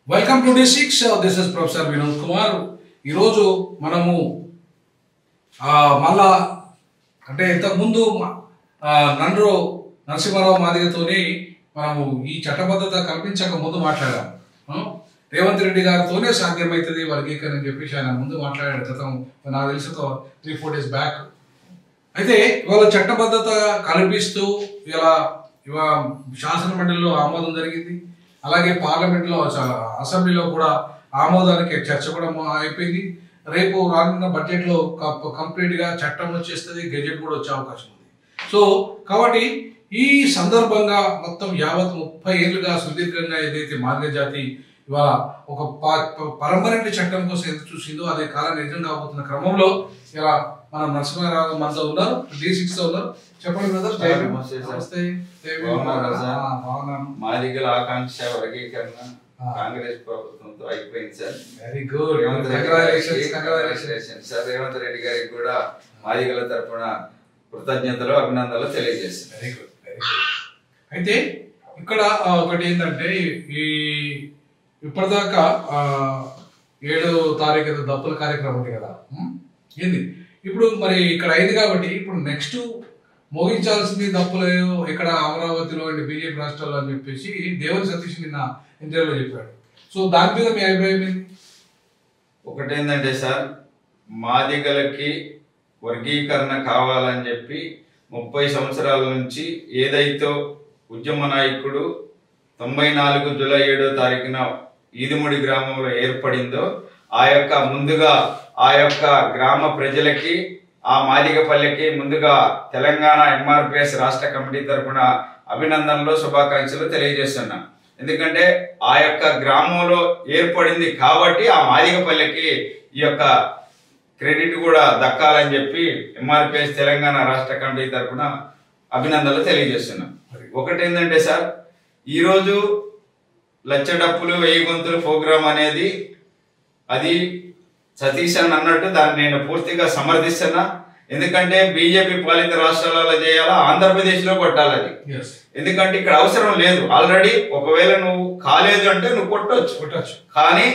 Welcome to D6. This is professor Vinod Kumar. ఈరోజు మనము మళ్ళా అంటే ఇంతకుముందు నండ్రు నరసింహారావు మాదిగతోని మనము ఈ చట్టబద్ధత కల్పించక ముందు మాట్లాడాము. రేవంత్ రెడ్డి గారితోనే సాధ్యమవుతుంది వర్గీకరణ అని చెప్పేసి ఆయన ముందు మాట్లాడాడు గతం నాకు తెలిసి 3-4 days బ్యాక్. అయితే ఇవాళ చట్టబద్ధత కల్పిస్తూ ఇవాళ శాసన మండలిలో ఆమోదం జరిగింది. అలాగే పార్లమెంట్లో అసెంబ్లీలో కూడా ఆమోదానికి చర్చ కూడా అయిపోయింది. రేపు రానున్న బడ్జెట్లో కంప్లీట్గా చట్టం వచ్చేస్తుంది, గెజెట్ కూడా వచ్చే అవకాశం ఉంది. సో కాబట్టి ఈ సందర్భంగా మొత్తం యావత్ 30 ఏళ్ళుగా సుదీర్ఘంగా ఏదైతే మాదిగ జాతి ఇవాళ ఒక పర్మనెంట్ చట్టం కోసం ఎంత చూసిందో అదే కాలం నిజం కాబోతున్న క్రమంలో ఇలా మనం నరసింహారావు మనతో ఉన్నారు, D6 ఉన్నారు. చెప్పండి బ్రదర్. నమస్తే. మాదిగల ఆకాంక్ష వర్గీకరణ కాంగ్రెస్ ప్రభుత్వంతో అయిపోయింది sir. Very good, sir. Revanth Reddy గారికి కూడా మాదిగల తరఫున కృతజ్ఞతలు అభినందనలు తెలియజేస్తారు. Very good, very good. అయితే ఇక్కడ ఒకటి ఏంటంటే ఇప్పటిదాకా 7వ తారీఖు దప్పుల కార్యక్రమం ఉంది కదా, ఏంది ఇప్పుడు మరి ఇక్కడ అయింది కాబట్టి ఇప్పుడు నెక్స్ట్ మోగించాల్సింది దప్పులు ఇక్కడ అమరావతిలో అండ్ బీజేపీ రాష్ట్రాల్లో అని చెప్పేసి దేవరి సతీష్ నిన్న ఇంటర్వ్యూలో చెప్పాడు. సో దాని మీద మీ అభిప్రాయం ఏంటి? ఒకటేందంటే సార్, మాదిగలకి వర్గీకరణ కావాలని చెప్పి 30 సంవత్సరాల నుంచి ఏదైతే ఉద్యమ నాయకుడు 94 జూలై 7వ తారీఖున ఈదుముడి గ్రామంలో ఏర్పడిందో ముందుగా ఆ యొక్క గ్రామ ప్రజలకి ఆ మాదిగపల్లికి ముందుగా తెలంగాణ MRPS రాష్ట్ర కమిటీ తరఫున అభినందనలు శుభాకాంక్షలు తెలియజేస్తున్నాం. ఎందుకంటే ఆ యొక్క గ్రామంలో ఏర్పడింది కాబట్టి ఆ మాదిగపల్లికి ఈ యొక్క క్రెడిట్ కూడా దక్కాలని చెప్పి MRPS తెలంగాణ రాష్ట్ర కమిటీ తరఫున అభినందనలు తెలియజేస్తున్నాం. ఒకటేంటంటే సార్, ఈరోజు లచ్చ డప్పులు 1000 గొంతులు ప్రోగ్రాం అనేది అది సతీష్ అని అన్నట్టు దాన్ని నేను పూర్తిగా సమర్థిస్తున్నా. ఎందుకంటే బీజేపీ పాలిత రాష్ట్రాలలో చేయాలా, ఆంధ్రప్రదేశ్లో కొట్టాలి. ఎందుకంటే ఇక్కడ అవసరం లేదు. ఆల్రెడీ ఒకవేళ నువ్వు కాలేదు అంటే నువ్వు కొట్టొచ్చు. కానీ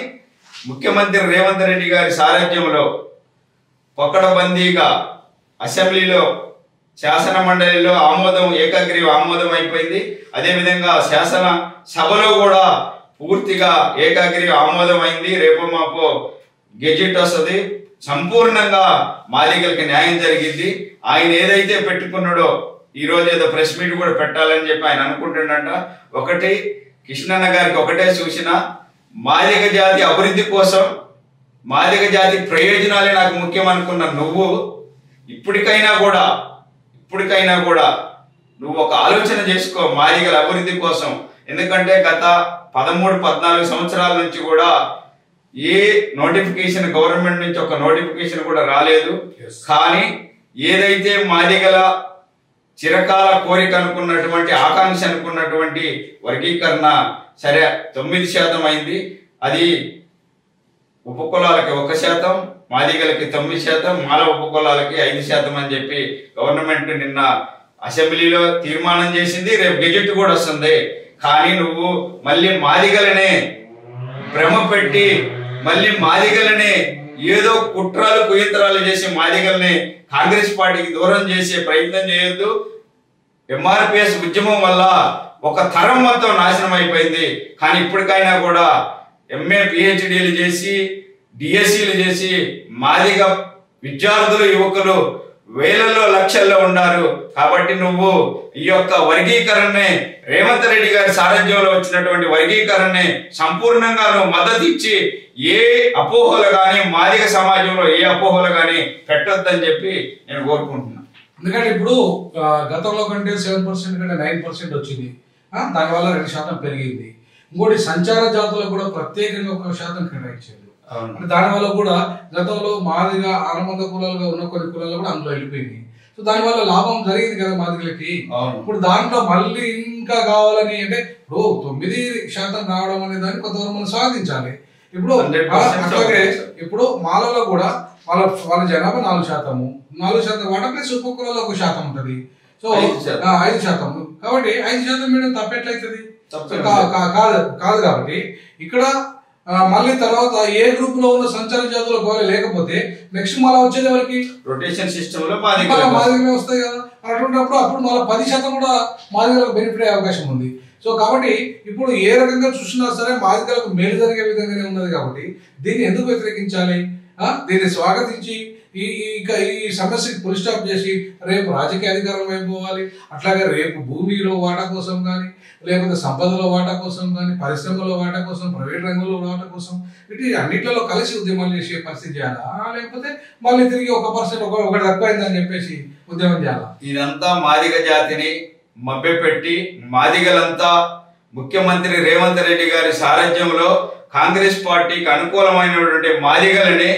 ముఖ్యమంత్రి రేవంత్ రెడ్డి గారి సారథ్యంలో పకడ్బందీగా అసెంబ్లీలో శాసన మండలిలో ఆమోదం ఏకగ్రీవ ఆమోదం అయిపోయింది. అదేవిధంగా శాసన సభలో కూడా పూర్తిగా ఏకగ్రీవ ఆమోదం అయింది. రేపు మాపో గెజెట్ వస్తుంది. సంపూర్ణంగా మాదిగలకి న్యాయం జరిగింది. ఆయన ఏదైతే పెట్టుకున్నాడో ఈ రోజు ఏదో ప్రెస్ మీట్ కూడా పెట్టాలని చెప్పి ఆయన అనుకుంటుండంట. ఒకటి కృష్ణన్న గారికి ఒకటే సూచన, మాదిగ జాతి అభివృద్ధి కోసం మాదిగ జాతి ప్రయోజనాలే నాకు ముఖ్యం అనుకున్న నువ్వు ఇప్పటికైనా కూడా నువ్వు ఒక ఆలోచన చేసుకో మాదిగల అభివృద్ధి కోసం. ఎందుకంటే గత 13-14 సంవత్సరాల నుంచి కూడా ఏ నోటిఫికేషన్ గవర్నమెంట్ నుంచి ఒక నోటిఫికేషన్ కూడా రాలేదు. కానీ ఏదైతే మాదిగల చిరకాల కోరిక అనుకున్నటువంటి ఆకాంక్ష అనుకున్నటువంటి వర్గీకరణ సరే 9% అయింది. అది ఉపకులాలకి 1%, మాదిగలకి 9%, మాల ఉపకులాలకి 5% అని చెప్పి గవర్నమెంట్ నిన్న అసెంబ్లీలో తీర్మానం చేసింది. రేపు గెజెట్ కూడా వస్తుంది. కానీ నువ్వు మళ్ళీ మాదిగలనే భ్రమ పెట్టి మళ్ళీ మాదిగలనే ఏదో కుట్రాలు కుయంత్రాలు చేసి మాదిగల్ని కాంగ్రెస్ పార్టీకి దూరం చేసే ప్రయత్నం చేయొద్దు. MRPS ఉద్యమం వల్ల ఒక తరం మొత్తం నాశనం అయిపోయింది. కానీ ఇప్పటికైనా కూడా MA PhDలు చేసి DSCలు చేసి మాదిగ విద్యార్థులు యువకులు వేలల్లో లక్షల్లో ఉన్నారు. కాబట్టి నువ్వు ఈ యొక్క వర్గీకరణని రేవంత్ రెడ్డి గారి సారథ్యంలో వచ్చినటువంటి వర్గీకరణని సంపూర్ణంగా నువ్వు మద్దతు ఇచ్చి ఏ అపోహలు కానీ మాదిగ సమాజంలో ఏ అపోహలు కానీ పెట్టొద్దని చెప్పి నేను కోరుకుంటున్నాను. ఎందుకంటే ఇప్పుడు గతంలో కంటే 7% కంటే 9% వచ్చింది. దానివల్ల 2% పెరిగింది. ఇంకోటి సంచార జాతులకు కూడా ప్రత్యేకంగా 1% కేటాయించారు. దానివల్ల కూడా గతంలో మాదిగా ఆనమంద కులాలుగా ఉన్న కొన్ని కులాలు కూడా అందులో వెళ్ళిపోయింది. సో దానివల్ల లాభం జరిగింది కదా మాదిగలకి. ఇప్పుడు దాంట్లో మళ్ళీ ఇంకా కావాలని అంటే ఇప్పుడు 9% రావడం అనే దాన్ని కొంతవరకు మనం సాధించాలి. ఇప్పుడు అట్లాగే ఇప్పుడు మాలలో కూడా వాళ్ళ జనాభా 4% వాటా ప్లస్ ఉపకులాల్లో 1% ఉంటుంది. సో 5%. కాబట్టి 5% మీద తప్పెట్లయితుంది? కాదు. కాబట్టి ఇక్కడ మళ్ళీ తర్వాత ఏ గ్రూప్ లో ఉన్న సంచార జాతుల గోళ లేకపోతే నెక్స్ట్ మళ్ళీ వచ్చేది ఎవరికి రొటేషన్ సిస్టమ్ లో మాదిగలే వస్తాయి కదా. అటువంటిప్పుడు అప్పుడు మళ్ళీ 10% కూడా మాదిగలకు బెనిఫిట్ అయ్యే అవకాశం ఉంది. సో కాబట్టి ఇప్పుడు ఏ రకంగా చూసినా సరే మాదిగలకు మేలు జరిగే విధంగానే ఉన్నది. కాబట్టి దీన్ని ఎందుకు వ్యతిరేకించాలి? దీన్ని స్వాగతించి ఈ సమస్యకి ఫుల్ స్టాప్ చేసి రేపు రాజకీయ అధికారం అయిపోవాలి. అట్లాగే రేపు భూమిలో వాటా కోసం కానీ, లేకపోతే సంపదలో వాటా కోసం కానీ, పరిశ్రమలో వాటా కోసం, ప్రైవేట్ రంగంలో వాటా కోసం, ఇటు అన్నిట్లలో కలిసి ఉద్యమాలు చేసే పరిస్థితి చేయాలా? లేకపోతే మళ్ళీ తిరిగి 1% ఒకటి తక్కువైందని చెప్పేసి ఉద్యమం చేయాలా? ఇదంతా మాదిగ జాతిని మభ్యపెట్టి మాదిగలంతా ముఖ్యమంత్రి రేవంత్ రెడ్డి గారి సారథ్యంలో కాంగ్రెస్ పార్టీకి అనుకూలమైనటువంటి మాదిగలని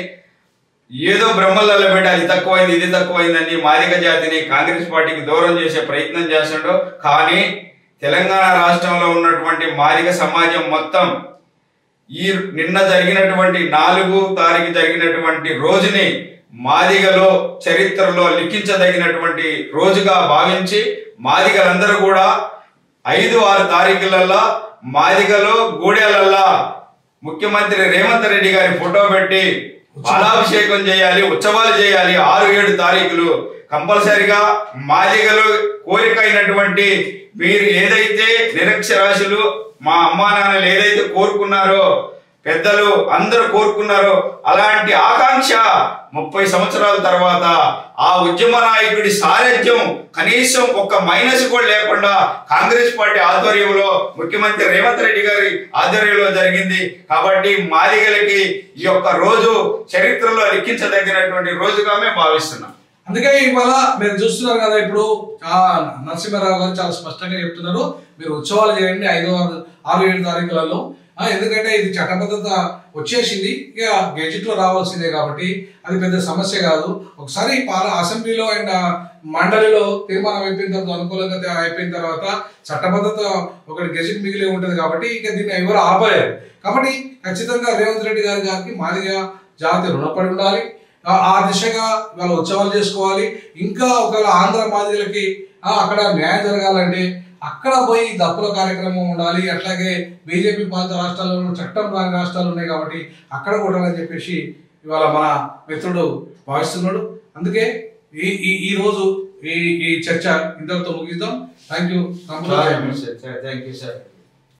ఏదో బ్రహ్మలలో పెట్టి అది తక్కువైంది ఇది తక్కువైందని మాదిగ జాతిని కాంగ్రెస్ పార్టీకి దూరం చేసే ప్రయత్నం చేస్తాడు. కానీ తెలంగాణ రాష్ట్రంలో ఉన్నటువంటి మాదిగ సమాజం మొత్తం ఈ నిన్న జరిగినటువంటి 4వ తారీఖు జరిగినటువంటి రోజుని మాదిగలో చరిత్రలో లిఖించదగినటువంటి రోజుగా భావించి మాదిగలందరూ కూడా 5-6 తారీఖులల్లా మాదిగలో గూడెలల్లా ముఖ్యమంత్రి రేవంత్ రెడ్డి గారి ఫోటో పెట్టి పాలాభిషేకం చేయాలి, ఉత్సవాలు చేయాలి. 6-7 తారీఖులు కంపల్సరిగా మాదిగలు కోరిక అయినటువంటి మీరు ఏదైతే నిరక్షరాస్యులు మా అమ్మా నాన్నలు ఏదైతే కోరుకున్నారో, పెద్దలు అందరూ కోరుకున్నారో అలాంటి ఆకాంక్ష 30 సంవత్సరాల తర్వాత ఆ ఉద్యమ నాయకుడి సారథ్యం కనీసం ఒక్క మైనస్ కూడా లేకుండా కాంగ్రెస్ పార్టీ ఆధ్వర్యంలో ముఖ్యమంత్రి రేవంత్ రెడ్డి గారి ఆధ్వర్యంలో జరిగింది. కాబట్టి మాదిగలకి ఈ యొక్క రోజు చరిత్రలో లిఖించదగినటువంటి రోజుగా మేము భావిస్తున్నాం. అందుకే ఇవాళ మీరు చూస్తున్నారు కదా, ఇప్పుడు నరసింహారావు గారు చాలా స్పష్టంగా చెప్తున్నారు, మీరు ఉత్సవాలు చేయండి 5-6-7 తారీఖులలో. ఎందుకంటే ఇది చట్టబద్ధత వచ్చేసింది, ఇక గెజిట్ లో రావాల్సిందే కాబట్టి అది పెద్ద సమస్య కాదు. ఒకసారి అసెంబ్లీలో అండ్ మండలిలో తీర్మానం అయిపోయిన తర్వాత, అనుకూలంగా అయిపోయిన తర్వాత చట్టబద్ధత ఒకటి గెజిట్ మిగిలి ఉంటుంది కాబట్టి ఇక దీన్ని ఎవరు ఆపలేరు. కాబట్టి ఖచ్చితంగా రేవంత్ రెడ్డి గారికి మాదిగ జాతి రుణపడి ఉండాలి. ఆ దిశగా వాళ్ళ ఉత్సవాలు చేసుకోవాలి. ఇంకా ఒకవేళ ఆంధ్ర మాదిగలకి అక్కడ న్యాయం జరగాలంటే అక్కడ పోయి దప్పుల కార్యక్రమం ఉండాలి. అట్లాగే బీజేపీ పాలిత రాష్ట్రాల్లో చట్టం రాని రాష్ట్రాలు ఉన్నాయి కాబట్టి అక్కడ కొట్టాలని చెప్పేసి ఇవాళ మన మిత్రుడు భావిస్తున్నాడు. అందుకే ఈ రోజు ఈ చర్చ ఇంతటితో ముగిద్దాం. Thank you. Thank you sir.